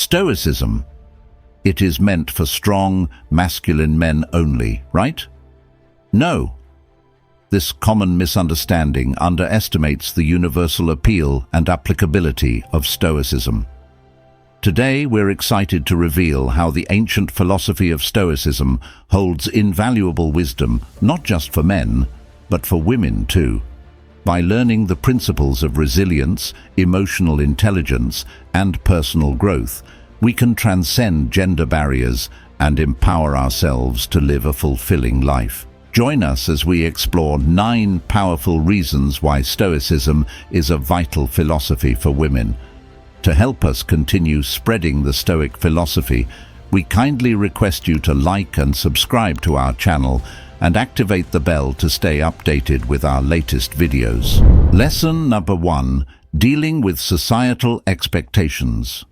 Stoicism. It is meant for strong, masculine men only, right? No. This common misunderstanding underestimates the universal appeal and applicability of Stoicism. Today, we're excited to reveal how the ancient philosophy of Stoicism holds invaluable wisdom, not just for men, but for women too. By learning the principles of resilience, emotional intelligence, and personal growth, we can transcend gender barriers and empower ourselves to live a fulfilling life. Join us as we explore 9 powerful reasons why Stoicism is a vital philosophy for women. To help us continue spreading the Stoic philosophy, we kindly request you to like and subscribe to our channel and activate the bell to stay updated with our latest videos. Lesson number 1: Dealing with societal expectations.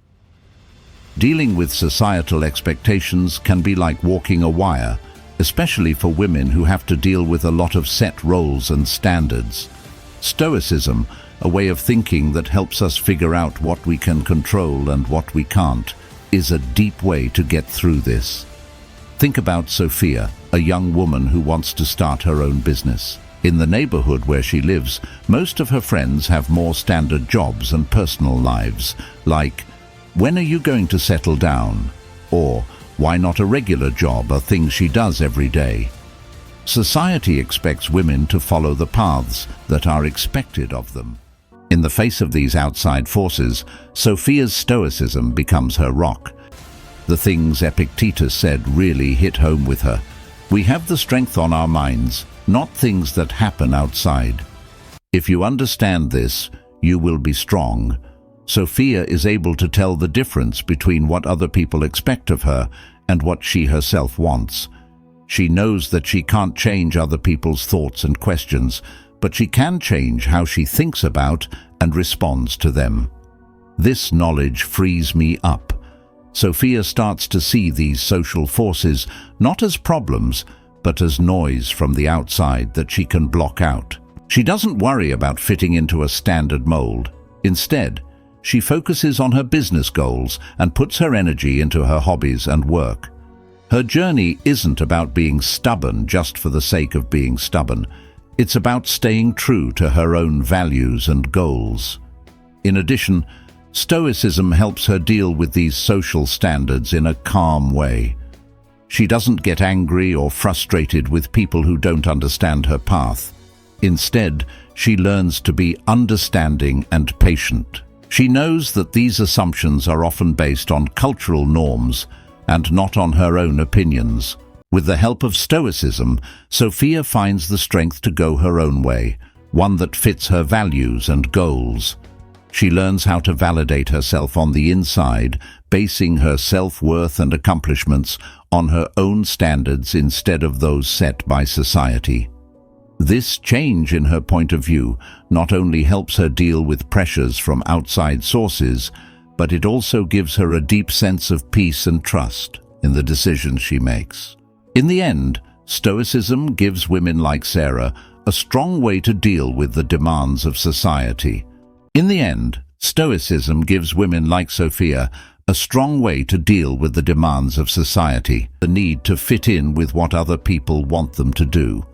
Dealing with societal expectations can be like walking a wire, especially for women who have to deal with a lot of set roles and standards. Stoicism, a way of thinking that helps us figure out what we can control and what we can't, is a deep way to get through this. Think about Sophia, a young woman who wants to start her own business. In the neighborhood where she lives, most of her friends have more standard jobs and personal lives, like, "When are you going to settle down?" or "Why not a regular job?" are things she does every day. Society expects women to follow the paths that are expected of them. In the face of these outside forces, Sophia's Stoicism becomes her rock. The things Epictetus said really hit home with her. We have the strength on our minds, not things that happen outside. If you understand this, you will be strong. Sophia is able to tell the difference between what other people expect of her and what she herself wants. She knows that she can't change other people's thoughts and questions, but she can change how she thinks about and responds to them. This knowledge frees me up. Sophia starts to see these social forces not as problems, but as noise from the outside that she can block out. She doesn't worry about fitting into a standard mold. Instead, she focuses on her business goals and puts her energy into her hobbies and work. Her journey isn't about being stubborn just for the sake of being stubborn. It's about staying true to her own values and goals. In addition, Stoicism helps her deal with these social standards in a calm way. She doesn't get angry or frustrated with people who don't understand her path. Instead, she learns to be understanding and patient. She knows that these assumptions are often based on cultural norms and not on her own opinions. With the help of Stoicism, Sophia finds the strength to go her own way, one that fits her values and goals. She learns how to validate herself on the inside, basing her self-worth and accomplishments on her own standards instead of those set by society. This change in her point of view not only helps her deal with pressures from outside sources, but it also gives her a deep sense of peace and trust in the decisions she makes. In the end, Stoicism gives women like Sarah a strong way to deal with the demands of society. In the end, Stoicism gives women like Sophia a strong way to deal with the demands of society, the need to fit in with what other people want them to do.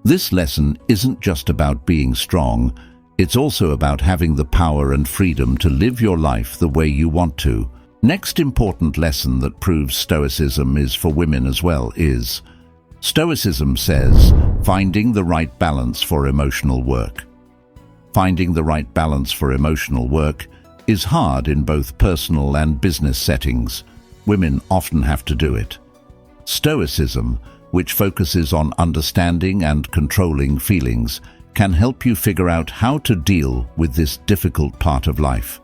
This lesson isn't just about being strong, it's also about having the power and freedom to live your life the way you want to. Next important lesson that proves Stoicism is for women as well is, Stoicism says, finding the right balance for emotional work. Finding the right balance for emotional work is hard in both personal and business settings. Women often have to do it. Stoicism, which focuses on understanding and controlling feelings, can help you figure out how to deal with this difficult part of life.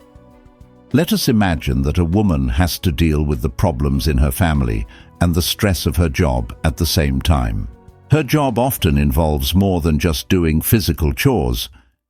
Let us imagine that a woman has to deal with the problems in her family and the stress of her job at the same time. Her job often involves more than just doing physical chores.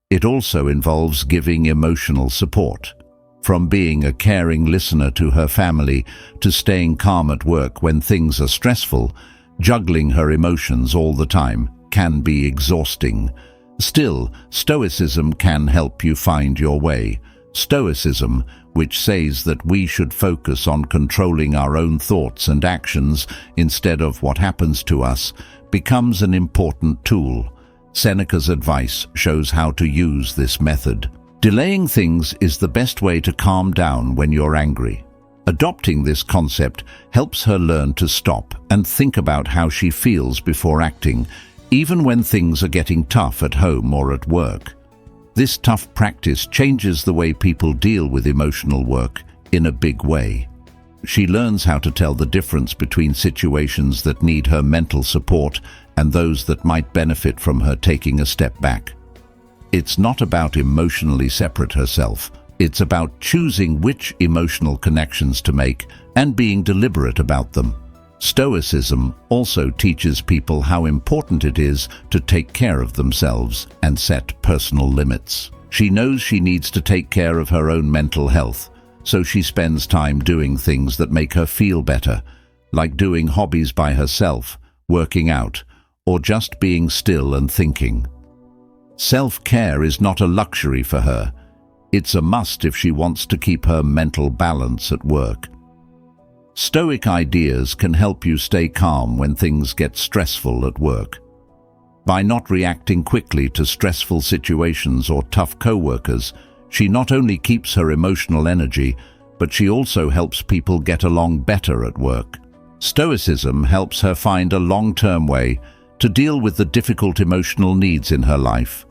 It also involves giving emotional support. From being a caring listener to her family to staying calm at work when things are stressful, juggling her emotions all the time can be exhausting. Still, Stoicism can help you find your way. Stoicism, which says that we should focus on controlling our own thoughts and actions instead of what happens to us, becomes an important tool. Seneca's advice shows how to use this method. Delaying things is the best way to calm down when you're angry. Adopting this concept helps her learn to stop and think about how she feels before acting, even when things are getting tough at home or at work. This tough practice changes the way people deal with emotional work in a big way. She learns how to tell the difference between situations that need her mental support and those that might benefit from her taking a step back. It's not about emotionally separate herself. It's about choosing which emotional connections to make and being deliberate about them. Stoicism also teaches people how important it is to take care of themselves and set personal limits. She knows she needs to take care of her own mental health, so she spends time doing things that make her feel better, like doing hobbies by herself, working out, or just being still and thinking. Self-care is not a luxury for her. It's a must if she wants to keep her mental balance at work. Stoic ideas can help you stay calm when things get stressful at work. By not reacting quickly to stressful situations or tough co-workers, she not only keeps her emotional energy, but she also helps people get along better at work. Stoicism helps her find a long-term way to deal with the difficult emotional needs in her life.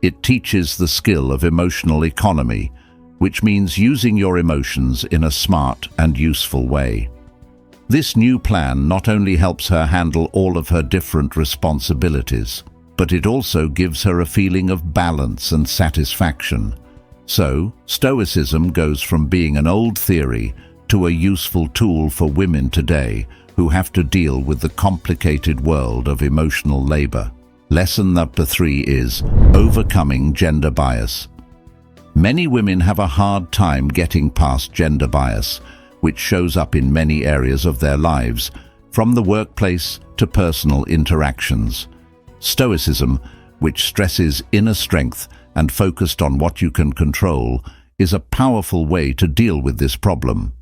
It teaches the skill of emotional economy, which means using your emotions in a smart and useful way. This new plan not only helps her handle all of her different responsibilities, but it also gives her a feeling of balance and satisfaction. So, Stoicism goes from being an old theory to a useful tool for women today who have to deal with the complicated world of emotional labor. Lesson number 3 is overcoming gender bias. Many women have a hard time getting past gender bias, which shows up in many areas of their lives, from the workplace to personal interactions. Stoicism, which stresses inner strength and focused on what you can control, is a powerful way to deal with this problem.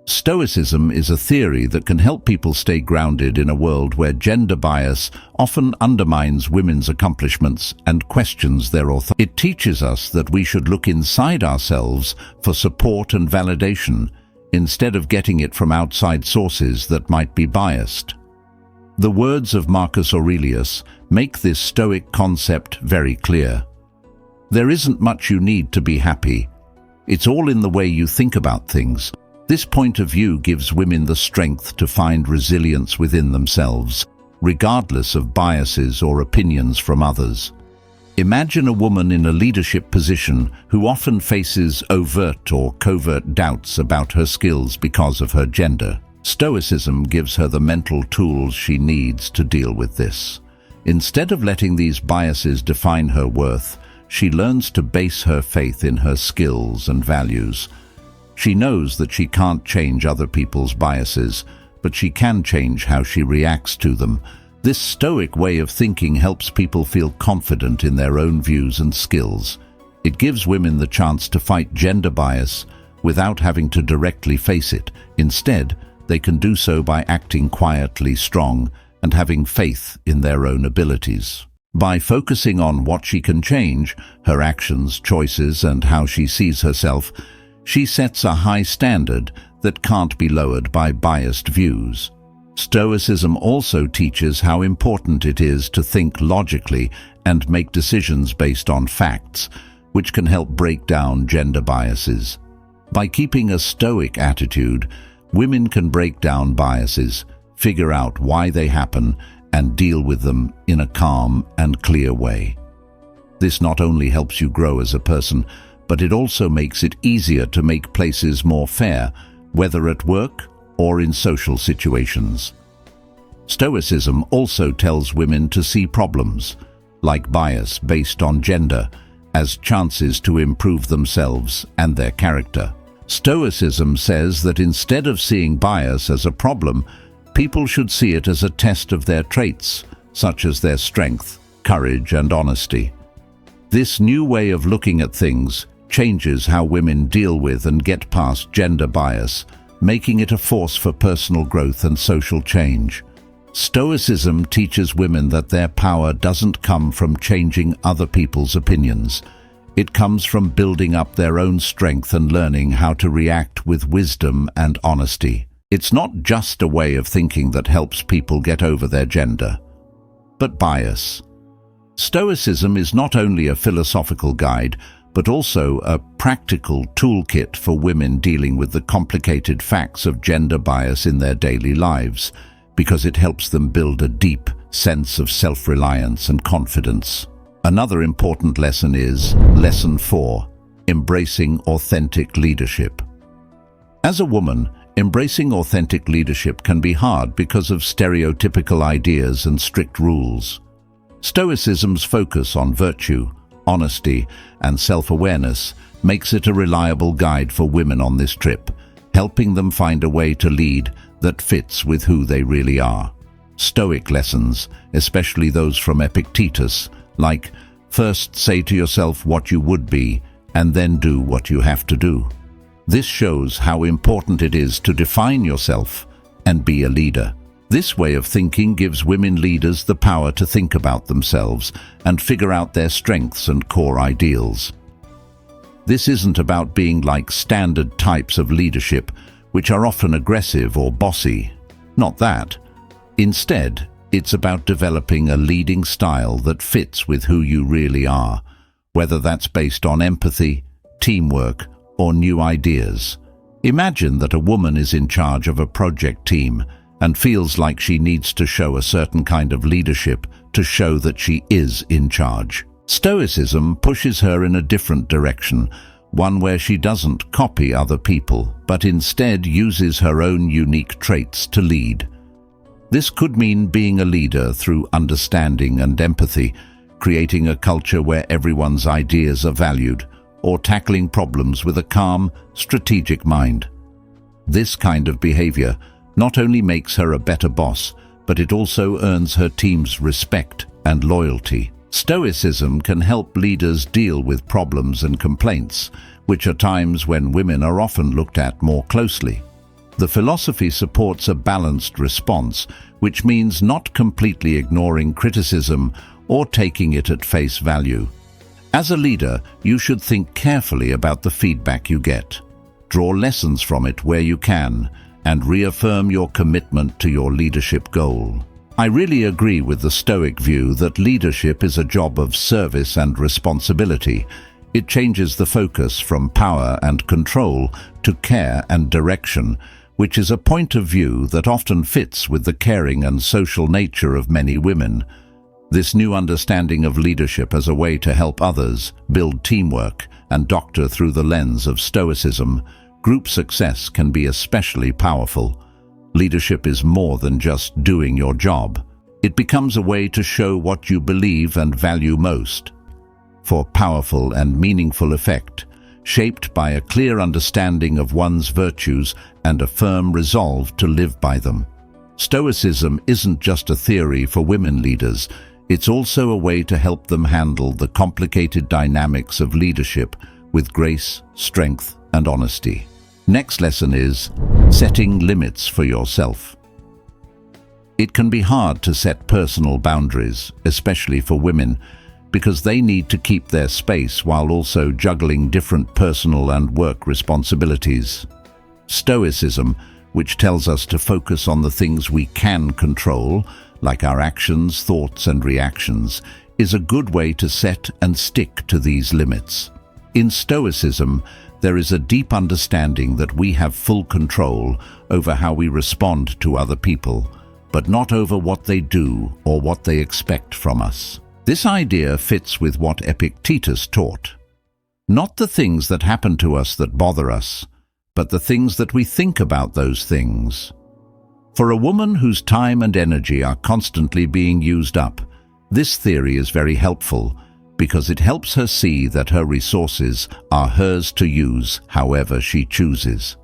Stoicism is a theory that can help people stay grounded in a world where gender bias often undermines women's accomplishments and questions their authority. It teaches us that we should look inside ourselves for support and validation, instead of getting it from outside sources that might be biased. The words of Marcus Aurelius make this Stoic concept very clear. There isn't much you need to be happy. It's all in the way you think about things. This point of view gives women the strength to find resilience within themselves, regardless of biases or opinions from others. Imagine a woman in a leadership position who often faces overt or covert doubts about her skills because of her gender. Stoicism gives her the mental tools she needs to deal with this. Instead of letting these biases define her worth, she learns to base her faith in her skills and values. She knows that she can't change other people's biases, but she can change how she reacts to them. This Stoic way of thinking helps people feel confident in their own views and skills. It gives women the chance to fight gender bias without having to directly face it. Instead, they can do so by acting quietly strong and having faith in their own abilities. By focusing on what she can change, her actions, choices, and how she sees herself, she sets a high standard that can't be lowered by biased views. Stoicism also teaches how important it is to think logically and make decisions based on facts, which can help break down gender biases. By keeping a Stoic attitude, women can break down biases, figure out why they happen, and deal with them in a calm and clear way. This not only helps you grow as a person, but it also makes it easier to make places more fair, whether at work or in social situations. Stoicism also tells women to see problems, like bias based on gender, as chances to improve themselves and their character. Stoicism says that instead of seeing bias as a problem, people should see it as a test of their traits, such as their strength, courage, and honesty. This new way of looking at things changes how women deal with and get past gender bias, making it a force for personal growth and social change. Stoicism teaches women that their power doesn't come from changing other people's opinions. It comes from building up their own strength and learning how to react with wisdom and honesty. It's not just a way of thinking that helps people get over their gender, but bias. Stoicism is not only a philosophical guide, but also a practical toolkit for women dealing with the complicated facts of gender bias in their daily lives, because it helps them build a deep sense of self-reliance and confidence. Another important lesson is Lesson 4, Embracing Authentic Leadership. As a woman, embracing authentic leadership can be hard because of stereotypical ideas and strict rules. Stoicism's focus on virtue, honesty, and self-awareness makes it a reliable guide for women on this trip, helping them find a way to lead that fits with who they really are. Stoic lessons, especially those from Epictetus, like first say to yourself what you would be, and then do what you have to do. This shows how important it is to define yourself and be a leader. This way of thinking gives women leaders the power to think about themselves and figure out their strengths and core ideals. This isn't about being like standard types of leadership, which are often aggressive or bossy. Not that. Instead, it's about developing a leading style that fits with who you really are, whether that's based on empathy, teamwork, or new ideas. Imagine that a woman is in charge of a project team and feels like she needs to show a certain kind of leadership to show that she is in charge. Stoicism pushes her in a different direction, one where she doesn't copy other people, but instead uses her own unique traits to lead. This could mean being a leader through understanding and empathy, creating a culture where everyone's ideas are valued, or tackling problems with a calm, strategic mind. This kind of behavior not only makes her a better boss, but it also earns her team's respect and loyalty. Stoicism can help leaders deal with problems and complaints, which are times when women are often looked at more closely. The philosophy supports a balanced response, which means not completely ignoring criticism or taking it at face value. As a leader, you should think carefully about the feedback you get. Draw lessons from it where you can, and reaffirm your commitment to your leadership goal. I really agree with the Stoic view that leadership is a job of service and responsibility. It changes the focus from power and control to care and direction, which is a point of view that often fits with the caring and social nature of many women. This new understanding of leadership as a way to help others, build teamwork, and doctor through the lens of Stoicism, group success can be especially powerful. Leadership is more than just doing your job. It becomes a way to show what you believe and value most. For powerful and meaningful effect, shaped by a clear understanding of one's virtues and a firm resolve to live by them. Stoicism isn't just a theory for women leaders, it's also a way to help them handle the complicated dynamics of leadership with grace, strength, and honesty. Next lesson is setting limits for yourself. It can be hard to set personal boundaries, especially for women, because they need to keep their space while also juggling different personal and work responsibilities. Stoicism, which tells us to focus on the things we can control, like our actions, thoughts, and reactions, is a good way to set and stick to these limits. In Stoicism, there is a deep understanding that we have full control over how we respond to other people, but not over what they do or what they expect from us. This idea fits with what Epictetus taught. Not the things that happen to us that bother us, but the things that we think about those things. For a woman whose time and energy are constantly being used up, this theory is very helpful because it helps her see that her resources are hers to use however she chooses.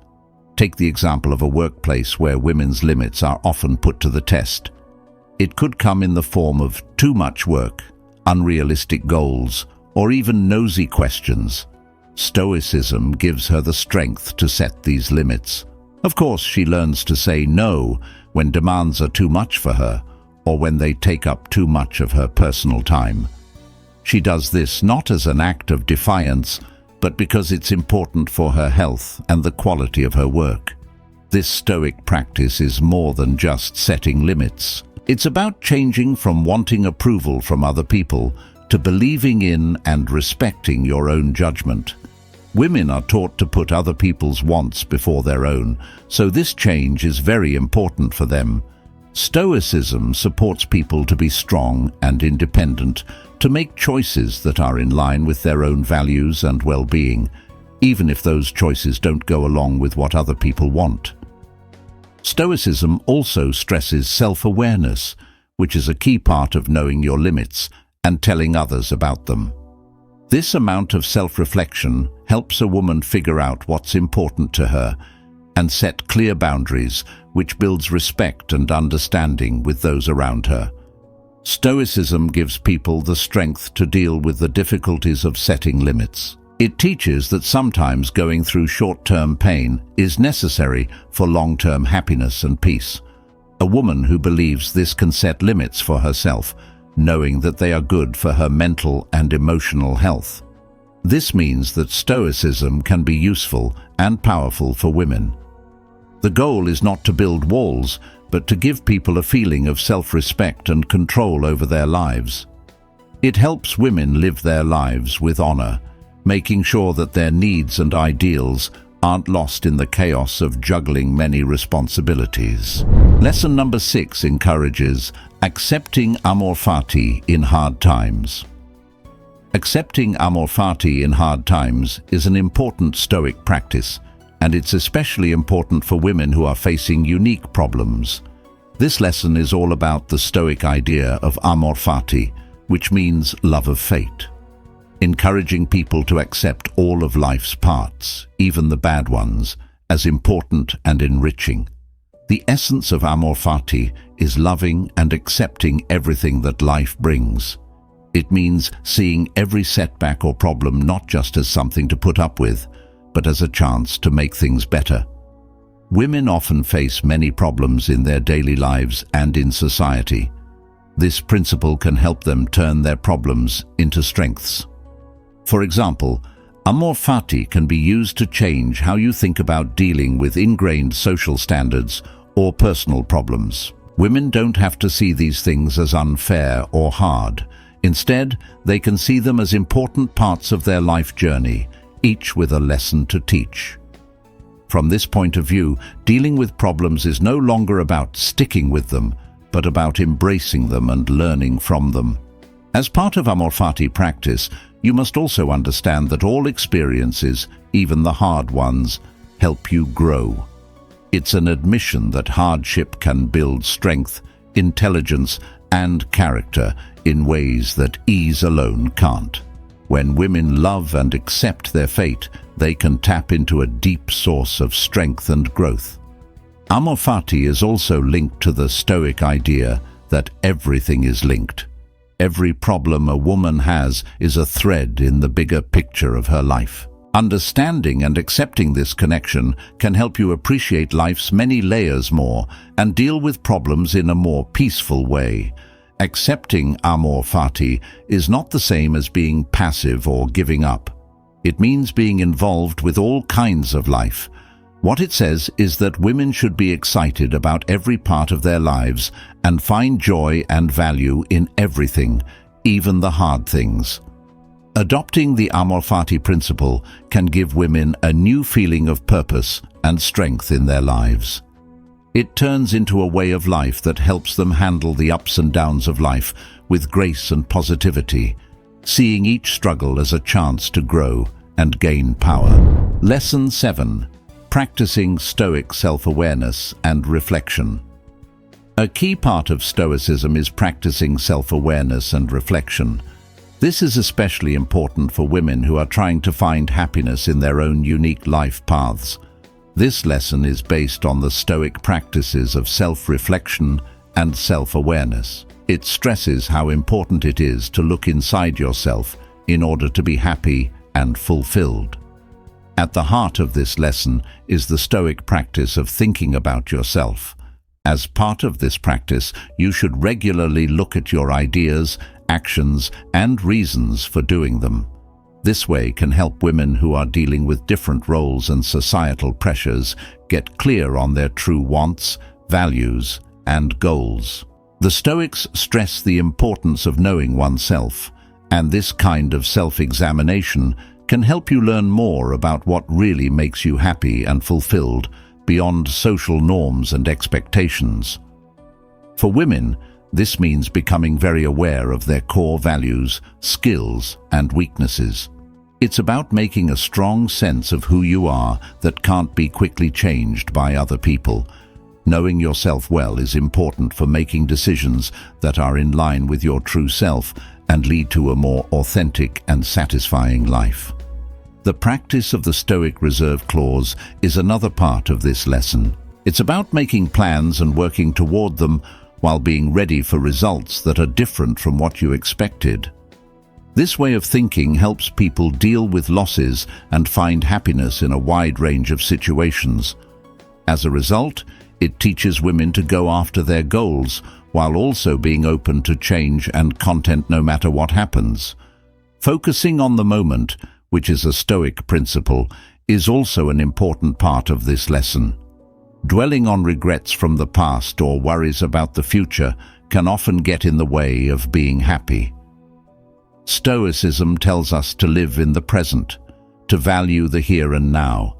Take the example of a workplace where women's limits are often put to the test. It could come in the form of too much work, unrealistic goals, or even nosy questions. Stoicism gives her the strength to set these limits. Of course, she learns to say no when demands are too much for her, or when they take up too much of her personal time. She does this not as an act of defiance, but because it's important for her health and the quality of her work. This Stoic practice is more than just setting limits. It's about changing from wanting approval from other people to believing in and respecting your own judgment. Women are taught to put other people's wants before their own, so this change is very important for them. Stoicism supports people to be strong and independent, to make choices that are in line with their own values and well-being, even if those choices don't go along with what other people want. Stoicism also stresses self-awareness, which is a key part of knowing your limits and telling others about them. This amount of self-reflection helps a woman figure out what's important to her and set clear boundaries, which builds respect and understanding with those around her. Stoicism gives people the strength to deal with the difficulties of setting limits. It teaches that sometimes going through short-term pain is necessary for long-term happiness and peace. A woman who believes this can set limits for herself, knowing that they are good for her mental and emotional health. This means that Stoicism can be useful and powerful for women. The goal is not to build walls, but to give people a feeling of self-respect and control over their lives. It helps women live their lives with honor, making sure that their needs and ideals aren't lost in the chaos of juggling many responsibilities. Lesson number 6 encourages accepting amorfati in hard times. Accepting amorfati in hard times is an important Stoic practice, and it's especially important for women who are facing unique problems. This lesson is all about the Stoic idea of amorfati, which means love of fate. Encouraging people to accept all of life's parts, even the bad ones, as important and enriching. The essence of amorfati is loving and accepting everything that life brings. It means seeing every setback or problem not just as something to put up with, but as a chance to make things better. Women often face many problems in their daily lives and in society. This principle can help them turn their problems into strengths. For example, amorfati can be used to change how you think about dealing with ingrained social standards or personal problems. Women don't have to see these things as unfair or hard. Instead, they can see them as important parts of their life journey, each with a lesson to teach. From this point of view, dealing with problems is no longer about sticking with them, but about embracing them and learning from them. As part of amorfati practice, you must also understand that all experiences, even the hard ones, help you grow. It's an admission that hardship can build strength, intelligence, and character in ways that ease alone can't. When women love and accept their fate, they can tap into a deep source of strength and growth. Amorfati is also linked to the Stoic idea that everything is linked. Every problem a woman has is a thread in the bigger picture of her life. Understanding and accepting this connection can help you appreciate life's many layers more and deal with problems in a more peaceful way. Accepting amorfati is not the same as being passive or giving up. It means being involved with all kinds of life. What it says is that women should be excited about every part of their lives and find joy and value in everything, even the hard things. Adopting the amorfati principle can give women a new feeling of purpose and strength in their lives. It turns into a way of life that helps them handle the ups and downs of life with grace and positivity, seeing each struggle as a chance to grow and gain power. Lesson 7. Practicing Stoic self-awareness and reflection. A key part of Stoicism is practicing self-awareness and reflection. This is especially important for women who are trying to find happiness in their own unique life paths. This lesson is based on the Stoic practices of self-reflection and self-awareness. It stresses how important it is to look inside yourself in order to be happy and fulfilled. At the heart of this lesson is the Stoic practice of thinking about yourself. As part of this practice, you should regularly look at your ideas, actions, and reasons for doing them. This way can help women who are dealing with different roles and societal pressures get clear on their true wants, values, and goals. The Stoics stress the importance of knowing oneself, and this kind of self-examination can help you learn more about what really makes you happy and fulfilled beyond social norms and expectations. For women, this means becoming very aware of their core values, skills, and weaknesses. It's about making a strong sense of who you are that can't be quickly changed by other people. Knowing yourself well is important for making decisions that are in line with your true self and lead to a more authentic and satisfying life. The practice of the Stoic reserve clause is another part of this lesson. It's about making plans and working toward them while being ready for results that are different from what you expected. This way of thinking helps people deal with losses and find happiness in a wide range of situations. As a result, it teaches women to go after their goals while also being open to change and content no matter what happens. Focusing on the moment, which is a Stoic principle, is also an important part of this lesson. Dwelling on regrets from the past or worries about the future can often get in the way of being happy. Stoicism tells us to live in the present, to value the here and now,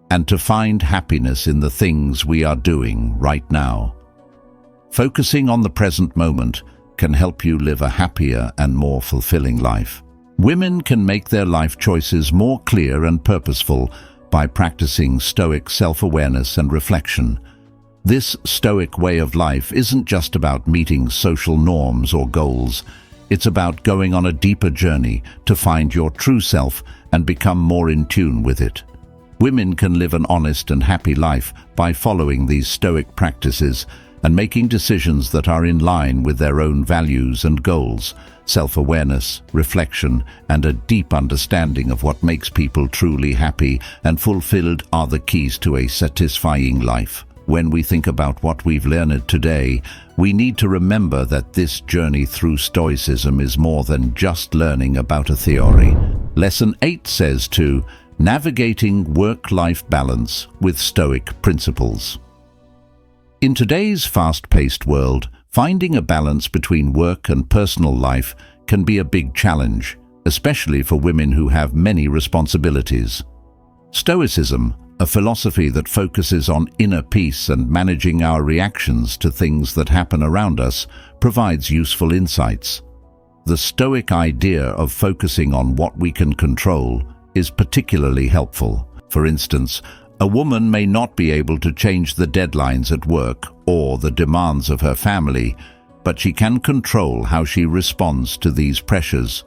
and to find happiness in the things we are doing right now. Focusing on the present moment can help you live a happier and more fulfilling life. Women can make their life choices more clear and purposeful by practicing Stoic self-awareness and reflection. This Stoic way of life isn't just about meeting social norms or goals. It's about going on a deeper journey to find your true self and become more in tune with it. Women can live an honest and happy life by following these Stoic practices and making decisions that are in line with their own values and goals. Self-awareness, reflection, and a deep understanding of what makes people truly happy and fulfilled are the keys to a satisfying life. When we think about what we've learned today, we need to remember that this journey through Stoicism is more than just learning about a theory. Lesson 8 says to navigating work-life balance with Stoic principles. In today's fast-paced world, finding a balance between work and personal life can be a big challenge, especially for women who have many responsibilities. Stoicism, a philosophy that focuses on inner peace and managing our reactions to things that happen around us, provides useful insights. The Stoic idea of focusing on what we can control is particularly helpful. For instance, a woman may not be able to change the deadlines at work or the demands of her family, but she can control how she responds to these pressures.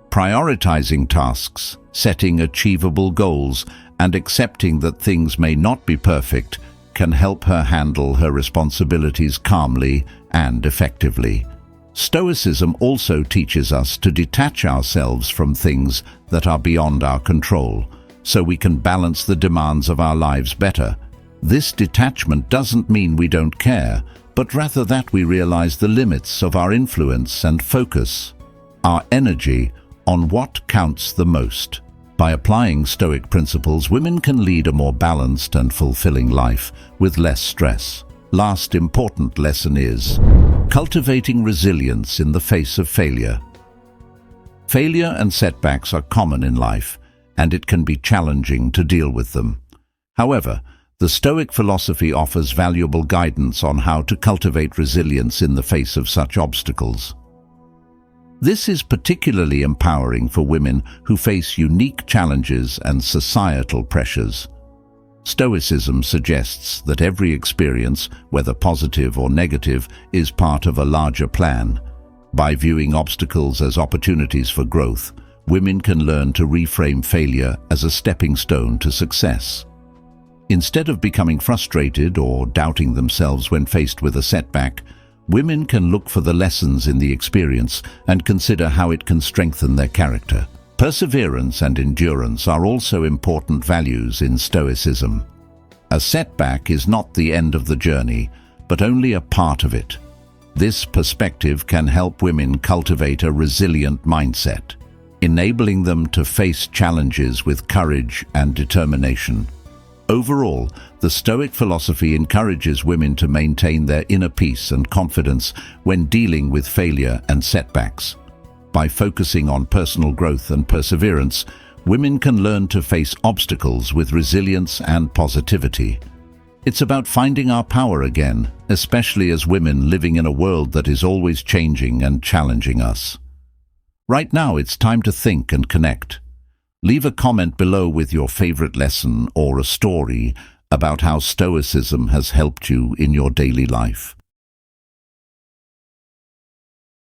Prioritizing tasks, setting achievable goals, and accepting that things may not be perfect can help her handle her responsibilities calmly and effectively. Stoicism also teaches us to detach ourselves from things that are beyond our control, so we can balance the demands of our lives better. This detachment doesn't mean we don't care, but rather that we realize the limits of our influence and focus our energy on what counts the most. By applying Stoic principles, women can lead a more balanced and fulfilling life with less stress. Last important lesson is cultivating resilience in the face of failure. Failure and setbacks are common in life, and it can be challenging to deal with them. However, the Stoic philosophy offers valuable guidance on how to cultivate resilience in the face of such obstacles. This is particularly empowering for women who face unique challenges and societal pressures. Stoicism suggests that every experience, whether positive or negative, is part of a larger plan. By viewing obstacles as opportunities for growth, women can learn to reframe failure as a stepping stone to success. Instead of becoming frustrated or doubting themselves when faced with a setback, women can look for the lessons in the experience and consider how it can strengthen their character. Perseverance and endurance are also important values in Stoicism. A setback is not the end of the journey, but only a part of it. This perspective can help women cultivate a resilient mindset, enabling them to face challenges with courage and determination. Overall, the Stoic philosophy encourages women to maintain their inner peace and confidence when dealing with failure and setbacks. By focusing on personal growth and perseverance, women can learn to face obstacles with resilience and positivity. It's about finding our power again, especially as women living in a world that is always changing and challenging us. Right now, it's time to think and connect. Leave a comment below with your favorite lesson or a story about how Stoicism has helped you in your daily life.